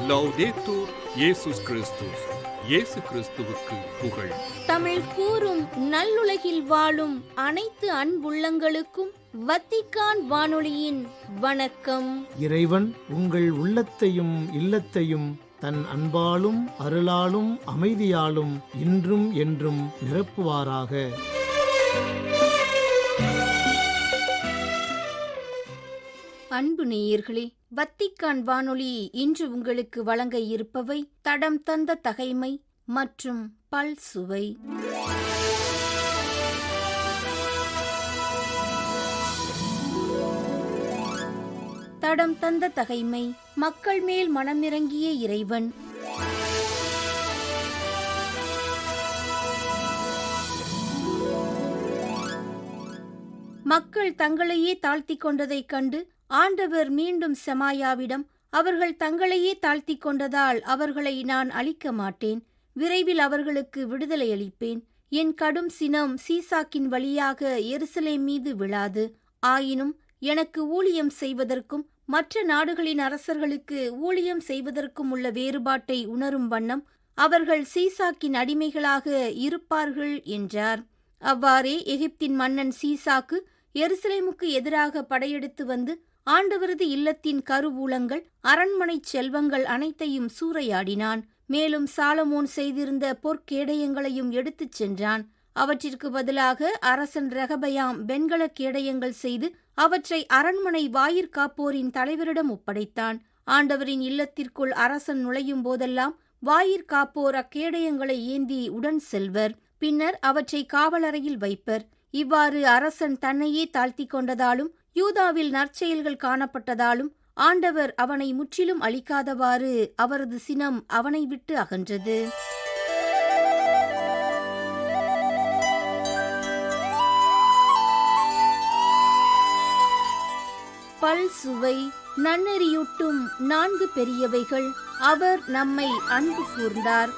லௌதேத்தூர் இயேசுஸ் கிறிஸ்துஸ். இயேசு கிறிஸ்துவுக்கு புகழ். தமிழ் கூறும் நல்லுலகில் வாழும் அனைத்து அன்புள்ளங்களுக்கும் வத்திக்கான் வானொலியின் வணக்கம். இறைவன் உங்கள் உள்ளத்தையும் இல்லத்தையும் தன் அன்பாலும் அருளாலும் அமைதியாலும் இன்றும் என்றும் நிரப்புவாராக. அன்பு நேயர்களே, வத்திக்கான் வானொலி இன்று உங்களுக்கு வழங்க இருப்பவை தடம் தந்த தகைமை மற்றும் பல் சுவை. தடம் தந்த தகைமை. மக்கள் மேல் மனமிறங்கிய இறைவன். மக்கள் தங்களையே தாழ்த்திக் கொண்டதைக் கண்டு ஆண்டவர் மீண்டும் செமாயாவிடம், அவர்கள் தங்களையே தாழ்த்திக் கொண்டதால் அவர்களை நான் அழிக்க மாட்டேன், விரைவில் அவர்களுக்கு விடுதலை அளிப்பேன். என் கடும் சினம் சீசாக்கின் வழியாக எருசலேம் மீது விழாது. ஆயினும் எனக்கு ஊழியம் செய்வதற்கும் மற்ற நாடுகளின் அரசர்களுக்கு ஊழியம் செய்வதற்கும் உள்ள வேறுபாட்டை உணரும் வண்ணம் அவர்கள் சீசாக்கின் அடிமைகளாக இருப்பார்கள் என்றார். அவ்வாறே எகிப்தின் மன்னன் சீசாக்கு எருசலேமுக்கு எதிராக படையெடுத்து வந்து ஆண்டவரது இல்லத்தின் கருவூலங்கள், அரண்மனை செல்வங்கள் அனைத்தையும் சூறையாடினான். மேலும் சாலமோன் செய்திருந்த பொற்கேடயங்களையும் எடுத்துச் சென்றான். அவற்றிற்கு பதிலாக அரசன் ரெகபயாம் வெண்கல கேடயங்கள் செய்து அவற்றை அரண்மனை வாயிற்காப்போரின் தலைவரிடம் ஒப்படைத்தான். ஆண்டவரின் இல்லத்திற்குள் அரசன் நுழையும் போதெல்லாம் வாயிற்காப்போர் அக்கேடயங்களை ஏந்தி உடன் செல்வர். பின்னர் அவற்றை காவலறையில் வைப்பர். இவ்வாறு அரசன் தன்னையே தாழ்த்திக் கொண்டதாலும் யூதாவில் நற்செயல்கள் காணப்பட்டதாலும் ஆண்டவர் அவனை முற்றிலும் அழிக்காதவாறு அவரது சினம் அவனை விட்டு அகன்றது. பல் சுவை. நன்னெறியூட்டும் 4 பெரியவைகள். அவர் நம்மை அன்பு கூர்ந்தார்.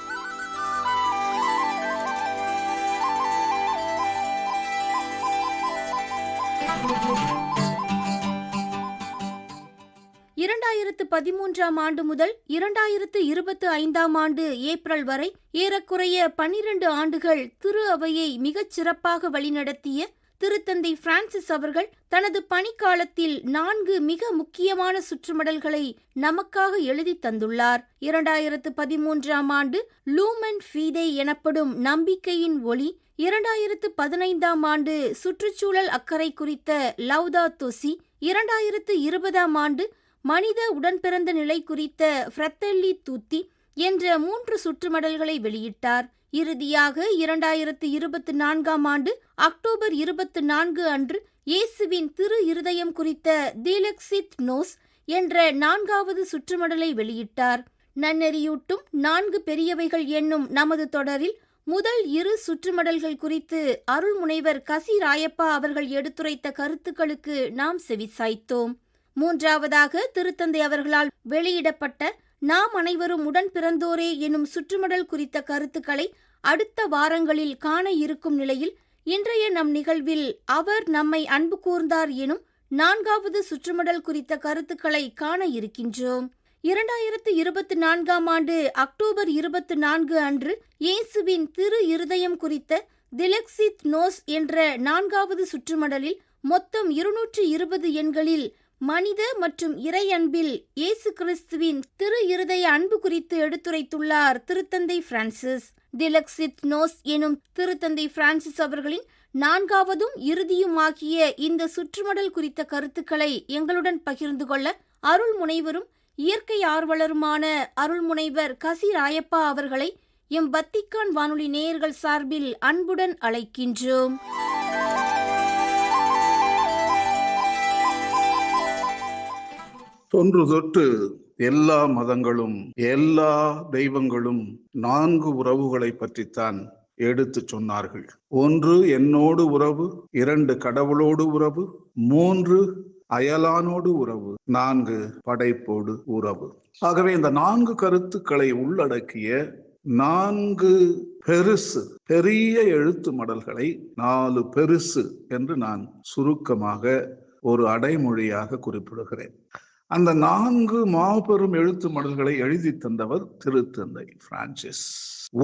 ஆண்டு முதல் 2025 ஏப்ரல் வரை ஏறக்குறைய 12 ஆண்டுகள் திரு அவையை மிகச் சிறப்பாக வழிநடத்திய திருத்தந்தை பிரான்சிஸ் அவர்கள் தனது பணிக்காலத்தில் 4 மிக முக்கியமான சுற்றுமடல்களை நமக்காக எழுதி தந்துள்ளார். 2013 ஆண்டு லூமன் ஃபீடே எனப்படும் நம்பிக்கையின் ஒளி, 2015 ஆண்டு சுற்றுச்சூழல் அக்கறை குறித்த லௌதாத்தோ சி, 2020 ஆண்டு மனித உடன்பிறந்த நிலை குறித்த ஃப்ரத்தெல்லி தூத்தி என்ற 3 சுற்றுமடல்களை வெளியிட்டார். இறுதியாக 2024 ஆண்டு அக்டோபர் 24 அன்று இயேசுவின் திரு இருதயம் குறித்த திலெக்சித் நோஸ் என்ற 4வது சுற்றுமடலை வெளியிட்டார். நன்னெறியூட்டும் 4 பெரியவைகள் என்னும் நமது தொடரில் முதல் 2 சுற்றுமடல்கள் குறித்து அருள்முனைவர் கசி ராயப்பா அவர்கள் எடுத்துரைத்த கருத்துக்களுக்கு நாம் செவிசாய்த்தோம். 3வதாக திருத்தந்தை அவர்களால் வெளியிடப்பட்ட நாம் அனைவரும் உடன் பிறந்தோரே எனும் சுற்றுமடல் குறித்த கருத்துக்களை அடுத்த வாரங்களில் காண இருக்கும் நிலையில் இன்றைய நம் நிகழ்வில் அவர் நம்மை அன்பு கூர்ந்தார் எனும் 4வது சுற்றுமடல் குறித்த கருத்துக்களை காண இருக்கின்றோம். 2024 ஆண்டு அக்டோபர் 24 அன்று இயேசுவின் திரு இருதயம் குறித்த திலெக்சித் நோஸ் என்ற 4வது சுற்றுமடலில் மொத்தம் 220 எண்களில் மனித மற்றும் இறை அன்பில் இயேசு கிறிஸ்துவின் திரு இருதய அன்பு குறித்து எடுத்துரைத்துள்ளார் திருத்தந்தை பிரான்சிஸ். திலெக்சித் நோஸ் எனும் திருத்தந்தை பிரான்சிஸ் அவர்களின் 4வதும் இறுதியுமாகிய இந்த சுற்றுமடல் குறித்த கருத்துக்களை எங்களுடன் பகிர்ந்து கொள்ள அருள்முனைவரும் இயற்கை ஆர்வலருமான அருள்முனைவர் கசி ராயப்பா அவர்களை எம் வத்திக்கான் வானொலி நேயர்கள் சார்பில் அன்புடன் அழைக்கின்றோம். தொன்று தொட்டு எல்லா மதங்களும் எல்லா தெய்வங்களும் 4 உறவுகளை பற்றித்தான் எடுத்து சொன்னார்கள். 1 என்னோடு உறவு, 2 கடவுளோடு உறவு, 3 அயலானோடு உறவு, 4 படைப்போடு உறவு. ஆகவே இந்த 4 கருத்துக்களை உள்ளடக்கிய 4 பெருசு பெரிய எழுத்து மடல்களை 4 பெருசு என்று நான் சுருக்கமாக ஒரு அடைமொழியாக குறிப்பிடுகிறேன். அந்த 4 மாபெரும் எழுத்து மடல்களை எழுதி தந்தவர் திருத்தந்தை பிரான்சிஸ்.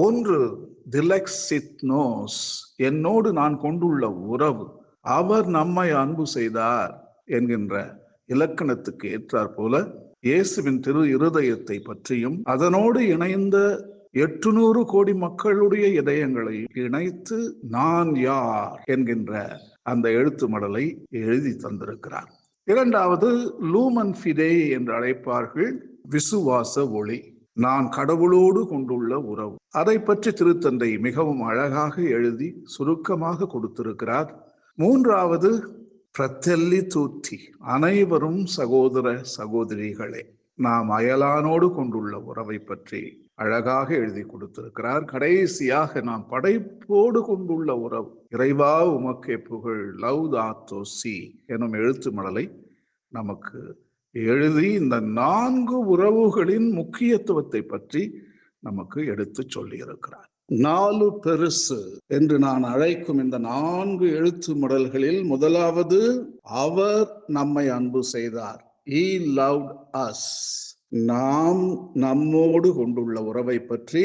1 திலெக்சித் நோஸ், என்னோடு நான் கொண்டுள்ள உறவு, அவர் நம்மை அன்பு செய்தார் என்கின்ற இலக்கணத்துக்கு ஏற்றாற் போல இயேசுவின் திரு இருதயத்தை பற்றியும் அதனோடு இணைந்த 800 கோடி மக்களுடைய இதயங்களை இணைத்து நான் யார் என்கின்ற அந்த எழுத்து மடலை எழுதி தந்திருக்கிறார். 2வது லூமன் ஃபிடே என்று அழைப்பார்கள், விசுவாச ஒளி, நான் கடவுளோடு கொண்டுள்ள உறவு. அதை பற்றி திருத்தந்தை மிகவும் அழகாக எழுதி சுருக்கமாக கொடுத்திருக்கிறார். 3வது ஃப்ரெட்டெல்லி தூத்தி, அனைவரும் சகோதர சகோதரிகளே, நாம் அயலானோடு கொண்டுள்ள உறவை பற்றி அழகாக எழுதி கொடுத்திருக்கிறார். கடைசியாக நாம் படைப்போடு கொண்டுள்ள உறவு, இறைவா உமக்கே புகழ், லவ்தாத்தோ சி எனும் எழுத்து மடலை நமக்கு எழுதி இந்த 4 உறவுகளின் முக்கியத்துவத்தை பற்றி நமக்கு எடுத்து சொல்லி இருக்கிறார். 4 பெருசு என்று நான் அழைக்கும் இந்த 4 எழுத்து மடல்களில் முதலாவது, அவர் நம்மை அன்பு செய்தார். He loved us. நாம் நம்மோடு கொண்டுள்ள உறவை பற்றி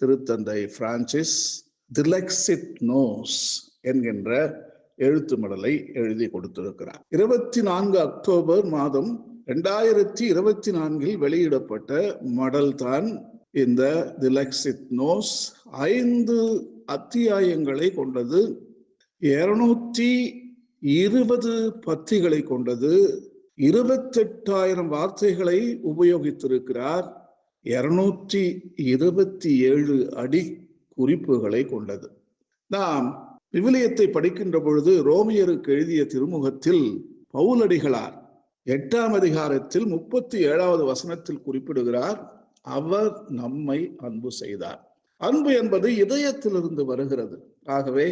திருத்தந்தை பிரான்சிஸ் திலெக்சித் நோஸ் என்கின்ற எழுத்து மடலை எழுதி கொடுத்திருக்கிறார். 24 அக்டோபர் மாதம் 2024 வெளியிடப்பட்ட மடல் தான் இந்த திலெக்சித் நோஸ். 5 அத்தியாயங்களை கொண்டது, 220 பத்திகளை கொண்டது, 28,000 வார்த்தைகளை உபயோகித்திருக்கிறார், 227 அடி குறிப்புகளை கொண்டது. நாம் விவிலியத்தை படிக்கின்ற பொழுது ரோமியருக்கு எழுதிய திருமுகத்தில் பவுலடிகளார் 8ஆம் அதிகாரத்தில் 37வது வசனத்தில் குறிப்பிடுகிறார், அவர் நம்மை அன்பு செய்தார். அன்பு என்பது இதயத்திலிருந்து வருகிறது. ஆகவே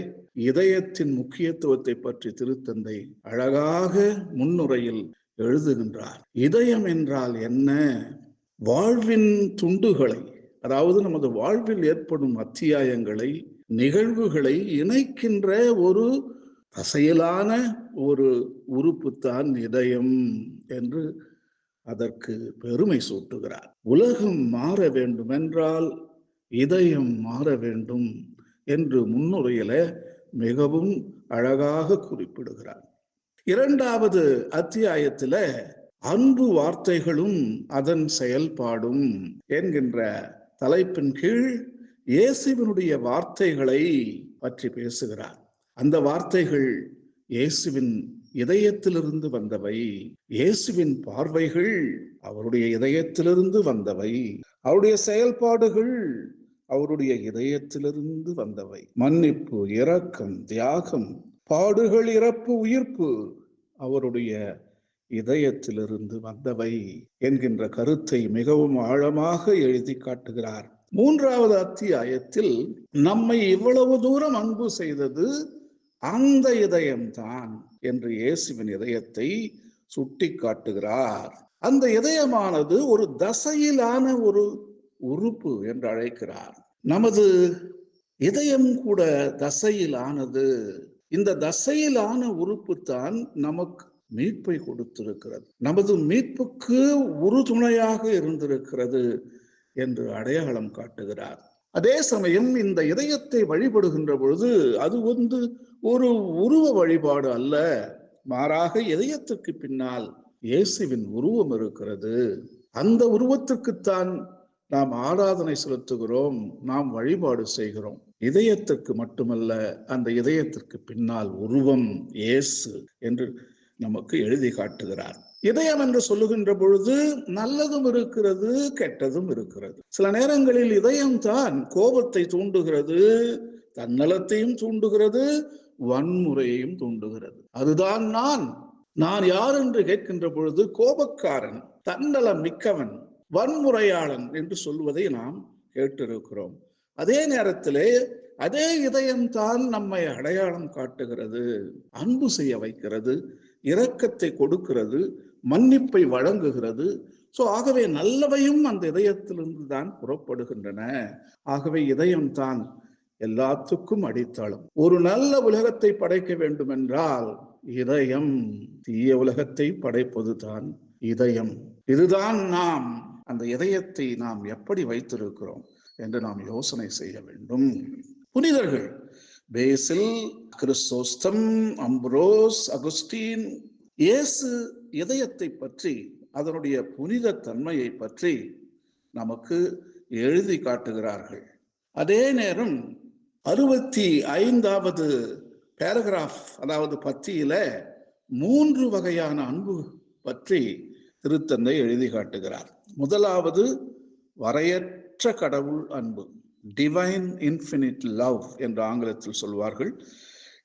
இதயத்தின் முக்கியத்துவத்தை பற்றி திருத்தந்தை அழகாக முன்னுரையில் எழுதுகின்றார். இதயம் என்றால் என்ன? வாழ்வின் துண்டுகளை, அதாவது நமது வாழ்வில் ஏற்படும் அத்தியாயங்களை, நிகழ்வுகளை இணைக்கின்ற ஒரு தசையிலான ஒரு உறுப்புத்தான் இதயம் என்று அதற்கு பெருமை சூட்டுகிறார். உலகம் மாற வேண்டும் என்றால் இதயம் மாற வேண்டும் என்று முன்னுரையில மிகவும் அழகாக குறிப்பிடுகிறார். 2வது அத்தியாயத்தில அன்பு வார்த்தைகளும் அதன் செயல்பாடும் என்கின்ற தலைப்பின் கீழ் இயேசுவினுடைய வார்த்தைகளை பற்றி பேசுகிறார். அந்த வார்த்தைகள் இயேசுவின் இதயத்திலிருந்து வந்தவை, இயேசுவின் பார்வைகள் அவருடைய இதயத்திலிருந்து வந்தவை, அவருடைய செயல்பாடுகள் அவருடைய இதயத்திலிருந்து வந்தவை. மன்னிப்பு, இரக்கம், தியாகம், பாடுகள், இறப்பு, உயிர்ப்பு அவருடைய இதயத்திலிருந்து வந்தவை என்கின்ற கருத்தை மிகவும் ஆழமாக எழுதி காட்டுகிறார். 3வது அத்தியாயத்தில் நம்மை இவ்வளவு தூரம் அன்பு செய்தது அந்த இதயம்தான் என்று இயேசுவின் இதயத்தை சுட்டி காட்டுகிறார். அந்த இதயமானது ஒரு தசையிலான ஒரு உறுப்பு என்று அழைக்கிறார். நமது இதயம் கூட தசையிலானது. இந்த தசையிலான உறுப்பு தான் நமக்கு மீட்பை கொடுத்திருக்கிறது, நமது மீட்புக்கு உறுதுணையாக இருந்திருக்கிறது என்று அடையாளம் காட்டுகிறார். அதே சமயம் இந்த இதயத்தை வழிபடுகின்ற பொழுது அது ஒரு உருவ வழிபாடு அல்ல, மாறாக இதயத்துக்கு பின்னால் இயேசுவின் உருவம் இருக்கிறது. அந்த உருவத்துக்குத்தான் நாம் ஆராதனை செலுத்துகிறோம், நாம் வழிபாடு செய்கிறோம். இதயத்திற்கு மட்டுமல்ல, அந்த இதயத்திற்கு பின்னால் உருவம் இயேசு என்று நமக்கு எழுதி காட்டுகிறார். இதயம் என்று சொல்லுகின்ற பொழுது நல்லதும் இருக்கிறது, கெட்டதும் இருக்கிறது. சில நேரங்களில் இதயம்தான் கோபத்தை தூண்டுகிறது, தன்னலத்தையும் தூண்டுகிறது, வன்முறையையும் தூண்டுகிறது. அதுதான் நான் யார் என்று கேட்கின்ற பொழுது கோபக்காரன், தன்னலம் மிக்கவன், வன்முறையாளன் என்று சொல்வதை நாம் கேட்டிருக்கிறோம். அதே நேரத்திலே அதே இதயம்தான் நம்மை அடையாளம் காட்டுகிறது, அன்பு செய்ய வைக்கிறது, இரக்கத்தை கொடுக்கிறது, மன்னிப்பை வழங்குகிறது, ஆகவே நல்லவையும் அந்த இதயத்திலிருந்து தான் புறப்படுகின்றன. ஆகவே இதயம்தான் எல்லாத்துக்கும் அடித்தளம். ஒரு நல்ல உலகத்தை படைக்க வேண்டும் என்றால் இதயம், தீய உலகத்தை படைப்பது தான் இதயம். இதுதான் நாம் அந்த இதயத்தை நாம் எப்படி வைத்திருக்கிறோம் என்று நாம் யோசனை செய்ய வேண்டும். புனிதர்கள் பேசில், கிறிஸ்தோஸ்தம், அம்ப்ரோஸ், அகுஸ்டீன் இயேசு இதயத்தை பற்றி, அதனுடைய புனித தன்மையை பற்றி நமக்கு எழுதி காட்டுகிறார்கள். அதே நேரம் 65வது பேராகிராஃப், அதாவது பத்தியில 3 வகையான அன்பு பற்றி திருத்தந்தை எழுதி காட்டுகிறார். முதலாவது வரையற்ற கடவுள் அன்பு, டிவைன் இன்ஃபினிட் லவ் என்று ஆங்கிலத்தில் சொல்வார்கள்.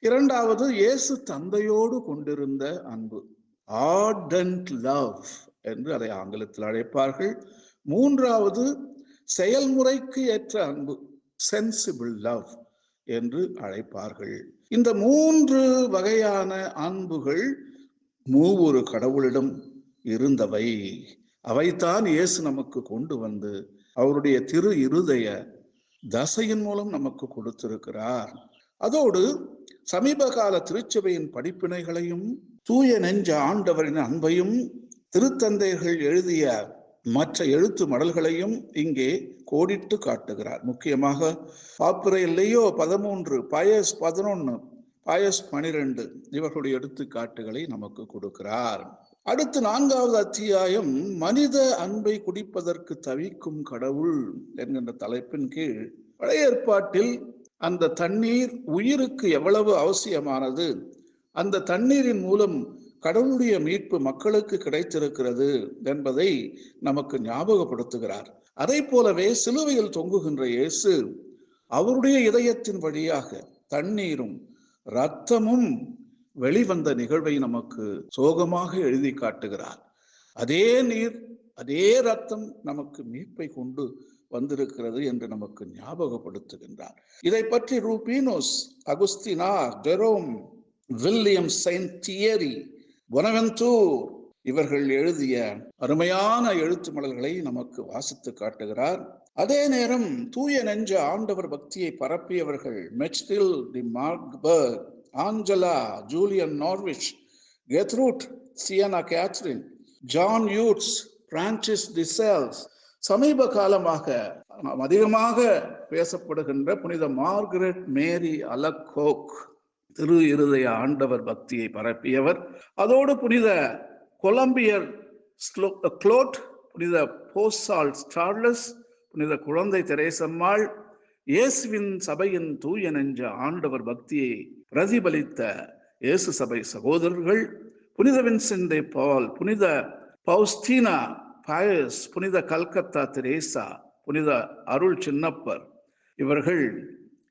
இரண்டாவது இயேசு தந்தையோடு கொண்டிருந்த அன்பு, ஆர்டன்ட் லவ் என்று அதை ஆங்கிலத்தில் அழைப்பார்கள். மூன்றாவது செயல்முறைக்கு ஏற்ற அன்பு, சென்சிபிள் லவ் என்று அழைப்பார்கள். இந்த 3 வகையான அன்புகள் மூவொரு கடவுளிடம் இருந்தவை. அவைதான் இயேசு நமக்கு கொண்டு வந்து அவருடைய திரு இருதய தசையின் மூலம் நமக்கு கொடுத்திருக்கிறார். அதோடு சமீப கால திருச்சபையின் படிப்பினைகளையும் தூய நெஞ்ச ஆண்டவரின் அன்பையும் திருத்தந்தைகள் எழுதிய மற்ற எழுத்து மடல்களையும் இங்கே கோடிட்டு காட்டுகிறார். முக்கியமாக பாப்புரை லியோ 13, பயஸ் 11, பயஸ் 12 இவர்களுடைய எடுத்துக்காட்டுகளை நமக்கு கொடுக்கிறார். அடுத்து 4வது அத்தியாயம் மனித அன்பை குடிப்பதற்கு தவிக்கும் கடவுள் என்கின்ற தலைப்பின் கீழ் பழைய ஏற்பாட்டில் அந்த தண்ணீர் உயிருக்கு எவ்வளவு அவசியமானது, அந்த தண்ணீரின் மூலம் கடவுளுடைய மீட்பு மக்களுக்கு கிடைத்திருக்கிறது என்பதை நமக்கு ஞாபகப்படுத்துகிறார். அதை போலவே சிலுவையில் தொங்குகின்ற இயேசு அவருடைய இதயத்தின் வழியாக தண்ணீரும் இரத்தமும் வெளிவந்த நிகழ்வை நமக்கு சோகமாக எழுதி காட்டுகிறார். அதே நீர், அதே இரத்தம் நமக்கு மீட்பை கொண்டு வந்திருக்கிறது என்று நமக்கு ஞாபகப்படுத்துகின்றார். இதை பற்றி ரூபீனோஸ், அகுஸ்தினார், ஜெரோம், வில்லியம் செயின்ட் தியரி, பொனவென்தூர் இவர்கள் எழுதிய அருமையான எழுத்து மடல்களை நமக்கு வாசித்து காட்டுகிறார். அதே நேரம் தூய நெஞ்ச ஆண்டவர் பக்தியை பரப்பியவர்கள் Mechtild de Marburg, Angela, Julian Norwich, Gertrude, Siena Catherine, John Eudes, Francis de Sales, சமீப காலமாக அதிகமாக பேசப்படுகின்ற புனித மார்கரெட் மேரி அலக்கோக் திரு இருதய ஆண்டவர் பக்தியை பரப்பியவர். அதோடு புனித கொலம்பியர் க்ளோட், புனித போசால் ஸ்டார்லஸ், புனித குழந்தை தெரேசம்மாள், இயேசுவின் சபையின் தூய நெஞ்ச ஆண்டவர் பக்தியை பிரதிபலித்த இயேசு சபை சகோதரர்கள், புனித வின்சென்ட் டி பால், புனித பவுஸ்தீனா பயஸ், புனித கல்கத்தா தெரேசா, புனித அருள் சின்னப்பர் இவர்கள்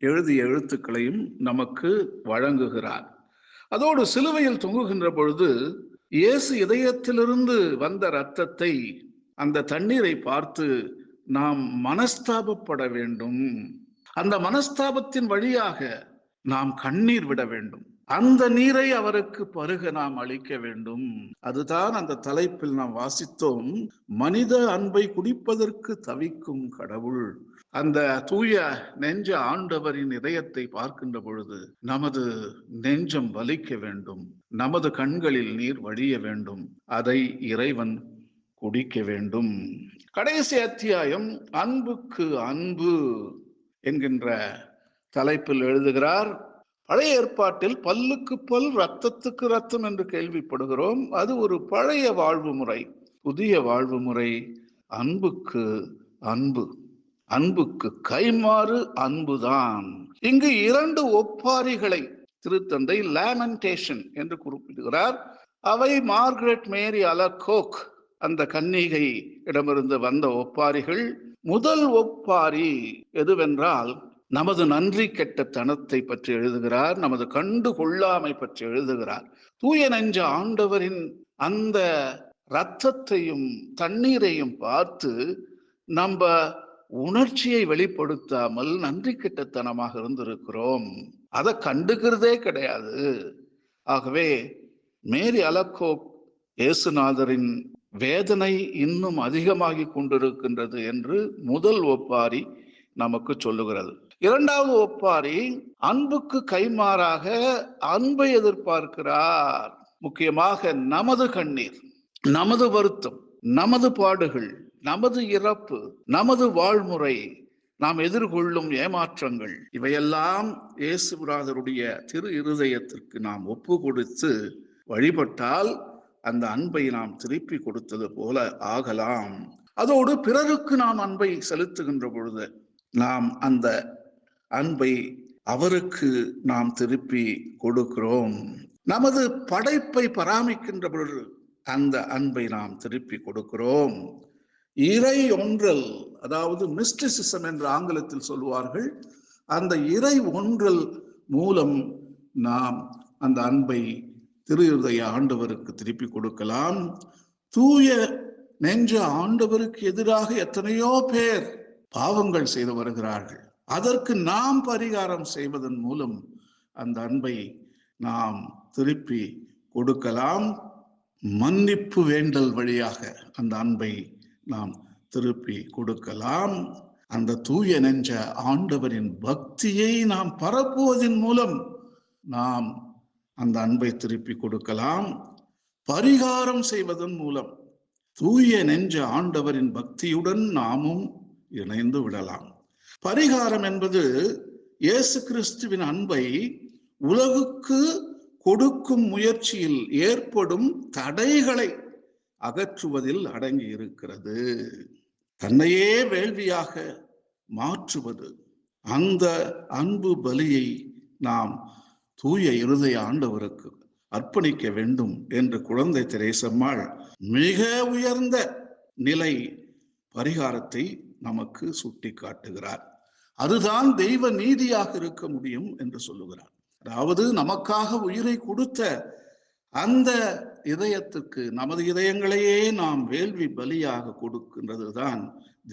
எழுதிய எழுத்துக்களையும் நமக்கு வழங்குகிறார். அதோடு சிலுவையில் தொங்குகின்ற பொழுது இயேசு இதயத்திலிருந்து வந்த இரத்தத்தை, அந்த தண்ணீரை பார்த்து நாம் மனஸ்தாபப்பட வேண்டும். அந்த மனஸ்தாபத்தின் வழியாக நாம் கண்ணீர் விட வேண்டும். அந்த நீரை அவருக்கு பருக நாம் அளிக்க வேண்டும். அதுதான் அந்த தலைப்பில் நாம் வாசித்தோம், மனித அன்பை குடிப்பதற்கு தவிக்கும் கடவுள். அந்த தூய நெஞ்ச ஆண்டவரின் இதயத்தை பார்க்கின்ற பொழுது நமது நெஞ்சம் வலிக்க வேண்டும், நமது கண்களில் நீர் வடிய வேண்டும், அதை இறைவன் குடிக்க வேண்டும். கடைசி அத்தியாயம் அன்புக்கு அன்பு என்கின்ற தலைப்பில் எழுதுகிறார். பழைய ஏற்பாட்டில் பல்லுக்கு பல், ரத்தத்துக்கு ரத்தம் என்று கேள்விப்படுகிறோம். அது ஒரு பழைய வாழ்வு முறை. புதிய வாழ்வு முறை அன்புக்கு அன்பு, அன்புக்கு கைமாறு அன்புதான். இங்கு 2 ஒப்பாரிகளை திருத்தந்தை லேமெண்டேஷன் என்று குறிப்பிடுகிறார். அவை மார்கரெட் மேரி அலக்கோக் அந்த கன்னிகை இடமிருந்து வந்த ஒப்பாரிகள். முதல் ஒப்பாரி எதுவென்றால் நமது நன்றி கெட்ட தனத்தை பற்றி எழுதுகிறார், நமது கண்டு கொள்ளாமை பற்றி எழுதுகிறார். தூய நெஞ்ச ஆண்டவரின் அந்த இரத்தத்தையும் தண்ணீரையும் பார்த்து நம்ம உணர்ச்சியை வெளிப்படுத்தாமல் நன்றி கெட்டத்தனமாக இருந்திருக்கிறோம், அதை கண்டுக்கிறதே கிடையாது. ஆகவே மேரி அலக்கோக் இயேசுநாதரின் வேதனை இன்னும் அதிகமாகி கொண்டிருக்கின்றது என்று முதல் ஒப்பாரி நமக்கு சொல்லுகிறது. இரண்டாவது ஒப்பாரி அன்புக்கு கைமாறாக அன்பை எதிர்பார்க்கிறார். முக்கியமாக நமது கண்ணீர், நமது வருத்தம், நமது பாடுகள், நமது இறப்பு, நமது வாழ்முறை, நாம் எதிர்கொள்ளும் ஏமாற்றங்கள், இவையெல்லாம் இயேசுநாதருடைய திரு இருதயத்திற்கு நாம் ஒப்பு கொடுத்து வழிபட்டால் அந்த அன்பை நாம் திருப்பி கொடுத்தது போல ஆகலாம். அதோடு பிறருக்கு நாம் அன்பை செலுத்துகின்ற பொழுது நாம் அந்த அன்பை அவருக்கு நாம் திருப்பி கொடுக்கிறோம். நமது படைப்பை பராமரிக்கின்ற பொழுது அந்த அன்பை நாம் திருப்பி கொடுக்கிறோம். இறை ஒன்றல், அதாவது மிஸ்டிசிசம் என்று ஆங்கிலத்தில் சொல்லுவார்கள், அந்த இறை ஒன்றல் மூலம் நாம் அந்த அன்பை திரு இருதய ஆண்டவருக்கு திருப்பி கொடுக்கலாம். தூய நெஞ்ச ஆண்டவருக்கு எதிராக எத்தனையோ பேர் பாவங்கள் செய்து வருகிறார்கள். அதற்கு நாம் பரிகாரம் செய்வதன் மூலம் அந்த அன்பை நாம் திருப்பி கொடுக்கலாம். மன்னிப்பு வேண்டல் வழியாக அந்த அன்பை நாம் திருப்பி கொடுக்கலாம். அந்த தூய நெஞ்ச ஆண்டவரின் பக்தியை நாம் பரப்புவதன் மூலம் நாம் அந்த அன்பை திருப்பி கொடுக்கலாம். பரிகாரம் செய்வதன் மூலம் தூய நெஞ்ச ஆண்டவரின் பக்தியுடன் நாமும் இணைந்து விடலாம். பரிகாரம் என்பது இயேசு கிறிஸ்துவின் அன்பை உலகுக்கு கொடுக்கும் முயற்சியில் ஏற்படும் தடைகளை அகற்றுவதில் அடங்கி இருக்கிறது. தன்னையே வேள்வியாக மாற்றுவது, அந்த அன்பு பலியை நாம் தூய இருதய ஆண்டவருக்கு அர்ப்பணிக்க வேண்டும் என்று குழந்தை தெரேசம்மாள் மிக உயர்ந்த நிலை பரிகாரத்தை நமக்கு சுட்டி காட்டுகிறார். அதுதான் தெய்வ நீதியாக இருக்க முடியும் என்று சொல்லுகிறார். அதாவது நமக்காக உயிரை கொடுத்த அந்த இதயத்துக்கு, நமது இதயங்களையே நாம் வேள்வி பலியாக கொடுக்கின்றது தான்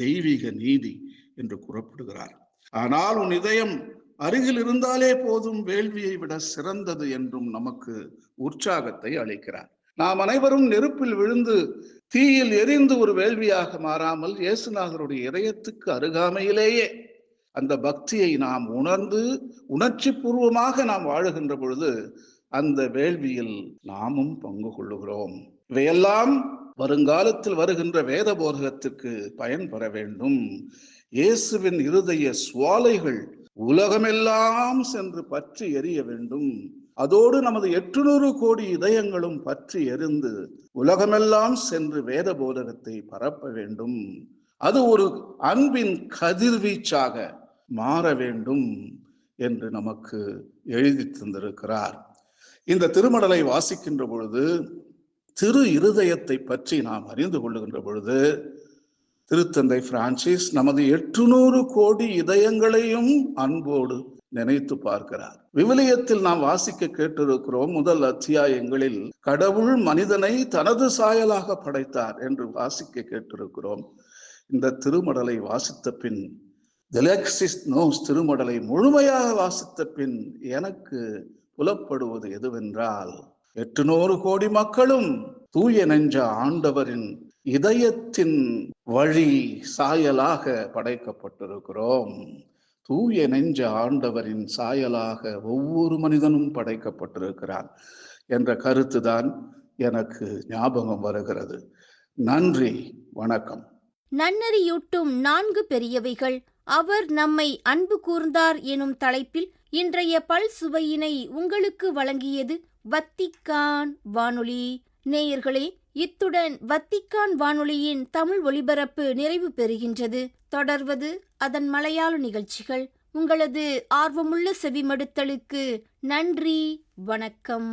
தெய்வீக நீதி என்று கூறப்படுகிறார். ஆனால் உன் இதயம் அருகில் இருந்தாலே போதும், வேள்வியை விட சிறந்தது என்றும் நமக்கு உற்சாகத்தை அளிக்கிறார். நாம் அனைவரும் நெருப்பில் விழுந்து தீயில் எரிந்து ஒரு வேள்வியாக மாறாமல் இயேசுநாதருடைய இதயத்துக்கு அருகாமையிலேயே அந்த பக்தியை நாம் உணர்ந்து உணர்ச்சி பூர்வமாக நாம் வாழுகின்ற பொழுது அந்த வேள்வியில் நாமும் பங்கு கொள்ளுகிறோம். இவையெல்லாம் வருங்காலத்தில் வருகின்ற வேத போதகத்திற்கு பயன்பெற வேண்டும். இயேசுவின் இருதய சுவாலைகள் உலகமெல்லாம் சென்று பற்றி எரிய வேண்டும். அதோடு நமது 800 கோடி இதயங்களும் பற்றி எரிந்து உலகமெல்லாம் சென்று வேத போதகத்தை பரப்ப வேண்டும். அது ஒரு அன்பின் கதிர்வீச்சாக மாற வேண்டும் என்று நமக்கு எழுதி தந்திருக்கிறார். இந்த திருமடலை வாசிக்கின்ற பொழுது, திரு இருதயத்தை பற்றி நாம் அறிந்து கொள்ளுகின்ற பொழுது, திருத்தந்தை பிரான்சிஸ் நமது 800 கோடி இதயங்களையும் அன்போடு நினைத்து பார்க்கிறார். விவிலியத்தில் நாம் வாசிக்க கேட்டிருக்கிறோம், முதல் அத்தியாயங்களில் கடவுள் மனிதனை தனது சாயலாக படைத்தார் என்று வாசிக்க கேட்டிருக்கிறோம். இந்த திருமடலை வாசித்த பின், தெலெக்சிஸ் நோஸ் திருமடலை முழுமையாக வாசித்த பின் எனக்கு புலப்படுவது எதுவென்றால், 800 கோடி மக்களும் தூய நெஞ்ச ஆண்டவரின் இதயத்தின் வழி சாயலாக படைக்கப்பட்டிருக்கிறோம். தூய நெஞ்ச ஆண்டவரின் சாயலாக ஒவ்வொரு மனிதனும் படைக்கப்பட்டிருக்கிறான் என்ற கருத்துதான் எனக்கு ஞாபகம் வருகிறது. நன்றி, வணக்கம். நன்னறியூட்டும் 4 பெரியவைகள், அவர் நம்மை அன்பு கூர்ந்தார் எனும் தலைப்பில் இன்றைய பல் சுவையினை உங்களுக்கு வழங்கியது வத்திக்கான் வானொலி. நேயர்களே, இத்துடன் வத்திக்கான் வானொலியின் தமிழ் ஒலிபரப்பு நிறைவு பெறுகின்றது. தொடர்வது அதன் மலையாள நிகழ்ச்சிகள். உங்களது ஆர்வமுள்ள செவிமடுத்தலுக்கு நன்றி, வணக்கம்.